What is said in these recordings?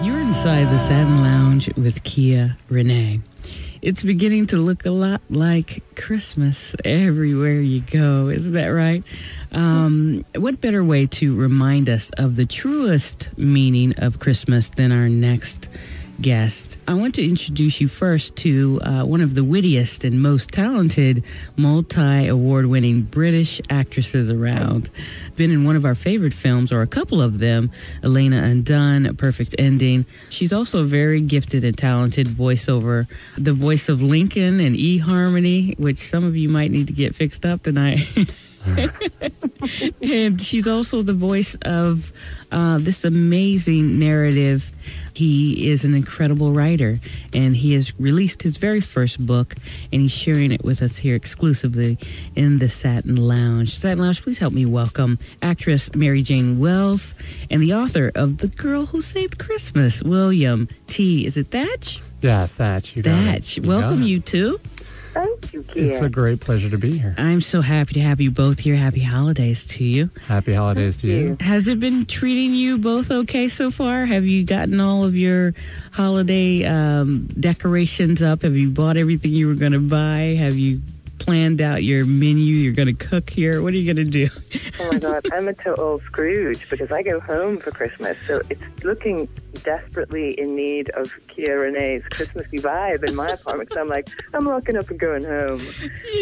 You're inside the Satin Lounge with Kia René. It's beginning to look a lot like Christmas everywhere you go. Isn't that right? What better way to remind us of the truest meaning of Christmas than our next guest? I want to introduce you first to one of the wittiest and most talented multi-award-winning British actresses around. Been in one of our favorite films, or a couple of them, Elena Undone, A Perfect Ending. She's also a very gifted and talented voiceover, the voice of Lincoln and eHarmony, which some of you might need to get fixed up tonight. And she's also the voice of this amazing narrative. He is an incredible writer, and he has released his very first book, and he's sharing it with us here exclusively in the Satin Lounge. Satin Lounge, please help me welcome actress Mary Jane Wells and the author of The Girl Who Saved Christmas, William T. Is it Thach? Yeah, Thach. Thach. Welcome, you two. Thank you, Kia. It's a great pleasure to be here. I'm so happy to have you both here. Happy holidays to you. Happy holidays to you. Has it been treating you both okay so far? Have you gotten all of your holiday decorations up? Have you bought everything you were going to buy? Have you planned out your menu you're going to cook here? What are you going to do? Oh my God, I'm a total Scrooge because I go home for Christmas, so it's looking desperately in need of Kia René's Christmassy vibe in my apartment. So I'm like, I'm locking up and going home.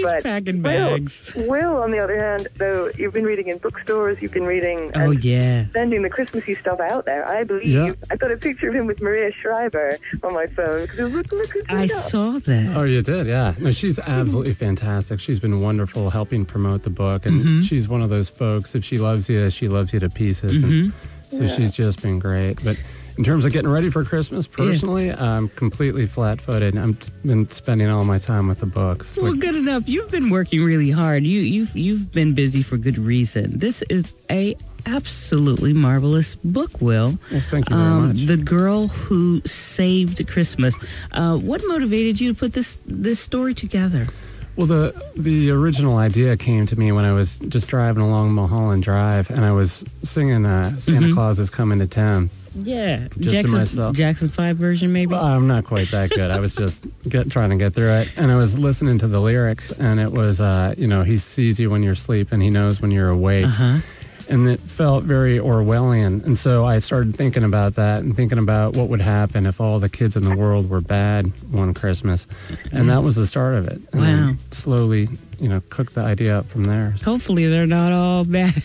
But packing bags. Will, on the other hand, though, you've been reading in bookstores, you've been reading sending the Christmassy stuff out there. I believe. Yeah. I got a picture of him with Maria Shriver on my phone because it was looking I saw that. Oh, you did? Yeah. No, she's absolutely fantastic. She's been wonderful helping promote the book, and she's one of those folks, if she loves you to pieces. And so she's just been great. But in terms of getting ready for Christmas, personally, I'm completely flat-footed. I've been spending all my time with the books. Well, good enough. You've been working really hard. You've been busy for good reason. This is a absolutely marvelous book, Will. Well, thank you very much. The Girl Who Saved Christmas. What motivated you to put this story together? Well, the original idea came to me when I was just driving along Mulholland Drive, and I was singing Santa Claus is Coming to Town. Yeah. Just to myself. Jackson 5 version, maybe? Well, I'm not quite that good. I was just trying to get through it. And I was listening to the lyrics, and it was, he sees you when you're asleep, and he knows when you're awake. And it felt very Orwellian. And so I started thinking about that and thinking about what would happen if all the kids in the world were bad one Christmas. And that was the start of it. And then slowly, cooked the idea up from there. Hopefully they're not all bad.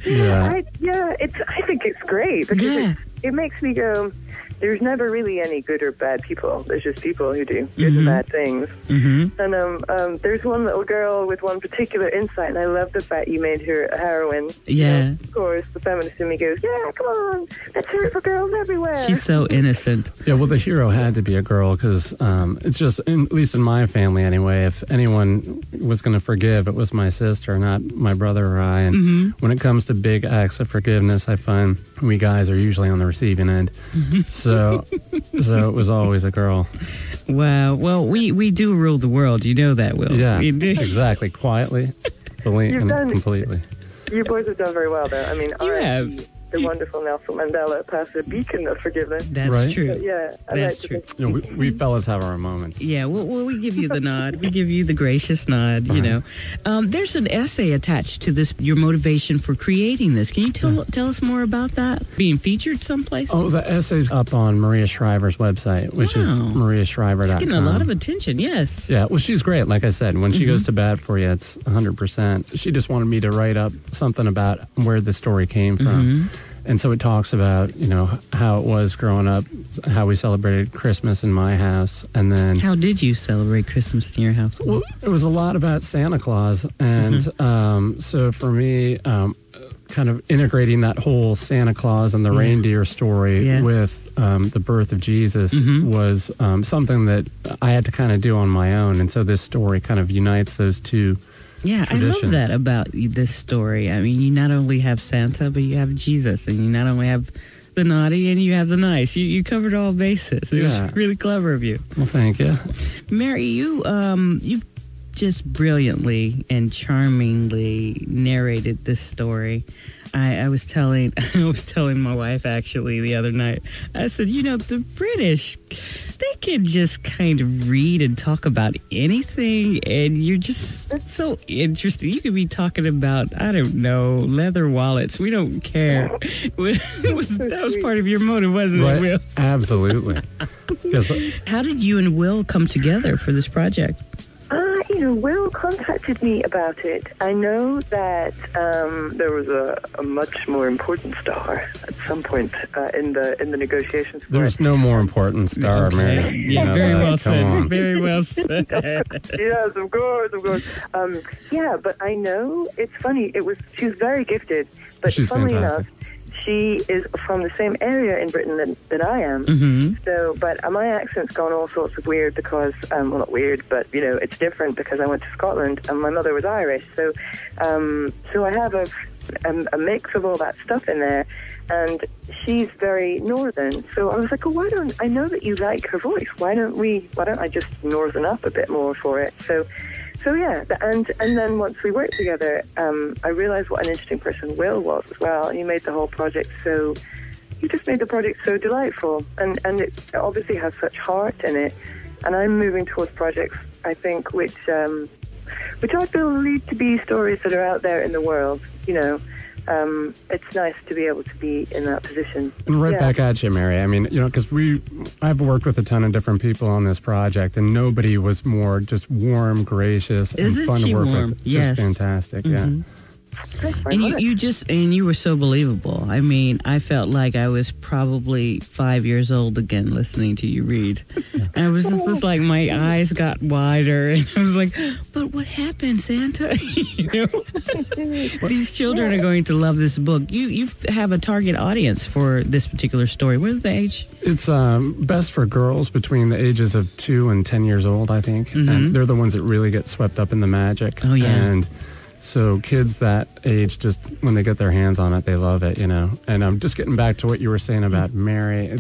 I think it's great because it makes me go, there's never really any good or bad people. There's just people who do good and bad things. And there's one little girl with one particular insight, and I love the fact you made her a heroine. Yeah. Of course, the feminist in me goes, yeah, come on, let's hear it for girls everywhere. She's so innocent. Yeah, well, the hero had to be a girl because it's just, at least in my family anyway, if anyone was going to forgive, it was my sister, not my brother or I. And when it comes to big acts of forgiveness, I find we guys are usually on the receiving end. So it was always a girl. Wow. Well, we do rule the world. You know that, Will. Yeah, exactly. Quietly, fully, and completely. You boys have done very well, though. I mean, you have. The wonderful Nelson Mandela passed a beacon of forgiveness. That's true. But yeah, that's true. We fellas have our moments. Yeah, well, we give you the nod. We give you the gracious nod, There's an essay attached to this, your motivation for creating this. Can you tell us more about that? Being featured someplace? Oh, the essay's up on Maria Shriver's website, which is mariashriver.com. It's getting a lot of attention, yes. Yeah, well, she's great. Like I said, when she goes to bat for you, it's 100%. She just wanted me to write up something about where the story came from. And so it talks about, how it was growing up, how we celebrated Christmas in my house, and then... How did you celebrate Christmas in your house? Well, it was a lot about Santa Claus, and so for me, kind of integrating that whole Santa Claus and the reindeer story with the birth of Jesus was something that I had to kind of do on my own, and so this story kind of unites those two. Yeah, traditions. I love that about this story. I mean, you not only have Santa, but you have Jesus, and you not only have the naughty and you have the nice. You covered all bases. It was really clever of you. Well, thank you. Mary, you've just brilliantly and charmingly narrated this story. I was telling my wife actually the other night. I said, the British, they can just kind of read and talk about anything, and you're just so interesting. You could be talking about, I don't know, leather wallets. We don't care. That was part of your motive, wasn't it, Will? Absolutely. How did you and Will come together for this project? Will contacted me about it. I know that there was a much more important star at some point in the negotiations. There's no more important star, Mary. Yeah, very well said. Very well said. Yes, of course. But I know it's funny. She's very gifted, but she's funnily fantastic. enough, she is from the same area in Britain that I am. Mm-hmm. So, but my accent's gone all sorts of weird because, well, not weird, but, it's different because I went to Scotland and my mother was Irish. So, I have a mix of all that stuff in there, and she's very northern. So I was like, I know that you like her voice. Why don't I just northern up a bit more for it? So yeah, and then once we worked together, I realized what an interesting person Will was as well. He made the whole project he just made the project so delightful, and it obviously has such heart in it. And I'm moving towards projects, I think, which I believe to be stories that are out there in the world. It's nice to be able to be in that position. And back at you, Mary. I mean, because I've worked with a ton of different people on this project, and nobody was more just warm, gracious, and fun to work with. Yes. Just fantastic, yeah. And you were so believable. I mean, I felt like I was probably 5 years old again listening to you read. And I was just like, my eyes got wider, and I was like, but what happened, Santa? These children are going to love this book. You have a target audience for this particular story. What is the age? It's best for girls between the ages of 2 and 10 years old, I think. Mm-hmm. And they're the ones that really get swept up in the magic. Oh, yeah. And so kids that age, just when they get their hands on it, they love it, And just getting back to what you were saying about Mary,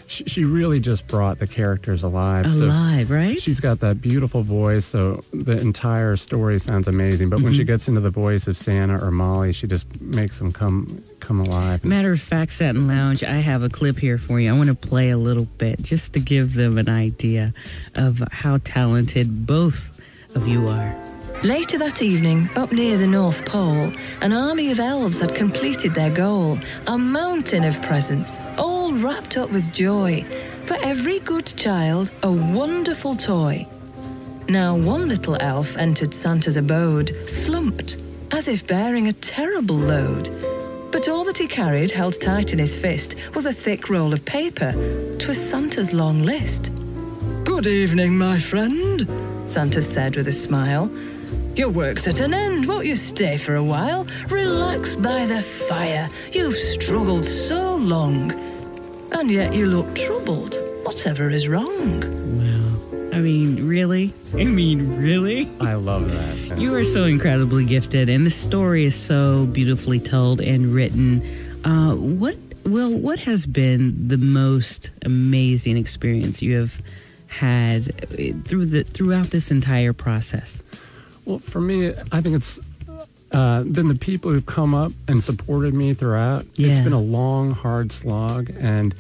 she really just brought the characters alive. Right? She's got that beautiful voice, so the entire story sounds amazing. But when she gets into the voice of Santa or Molly, she just makes them come alive. Matter of fact, Satin Lounge, I have a clip here for you. I want to play a little bit just to give them an idea of how talented both of you are. Later that evening, up near the North Pole, an army of elves had completed their goal, a mountain of presents, all wrapped up with joy. For every good child, a wonderful toy. Now one little elf entered Santa's abode, slumped, as if bearing a terrible load. But all that he carried, held tight in his fist, was a thick roll of paper. 'Twas Santa's long list. "Good evening, my friend," Santa said with a smile. "Your work's at an end, won't you stay for a while? Relax by the fire, you've struggled so long. And yet you look troubled, whatever is wrong?" Wow. I mean, really? I love that. You are so incredibly gifted, and the story is so beautifully told and written. What has been the most amazing experience you have had throughout this entire process? Well, for me, I think it's been the people who've come up and supported me throughout. Yeah. It's been a long, hard slog, and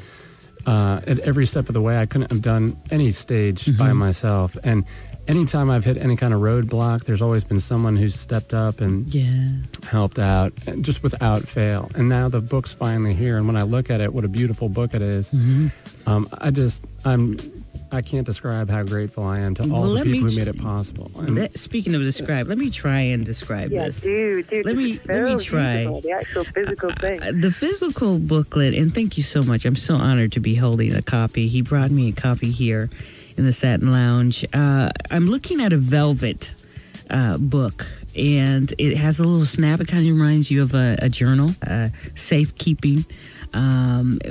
at every step of the way, I couldn't have done any stage by myself. And anytime I've hit any kind of roadblock, there's always been someone who's stepped up and helped out, just without fail. And now the book's finally here, and when I look at it, what a beautiful book it is. I can't describe how grateful I am to all the people who made it possible. Speaking of describe, let me try and describe this. Dude, let me try. The actual physical thing. The physical booklet, and thank you so much. I'm so honored to be holding a copy. He brought me a copy here in the Satin Lounge. I'm looking at a velvet book, and it has a little snap. It kind of reminds you of a journal, safekeeping.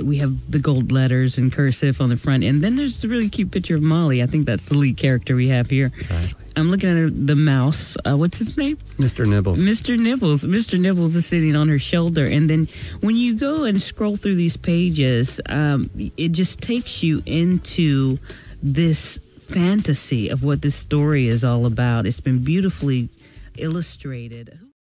We have the gold letters in cursive on the front, and then there's a really cute picture of Molly. I think that's the lead character we have here. Exactly. I'm looking at the mouse. What's his name? Mr. Nibbles. Mr. Nibbles. Mr. Nibbles is sitting on her shoulder, and then when you go and scroll through these pages, it just takes you into this fantasy of what this story is all about. It's been beautifully illustrated.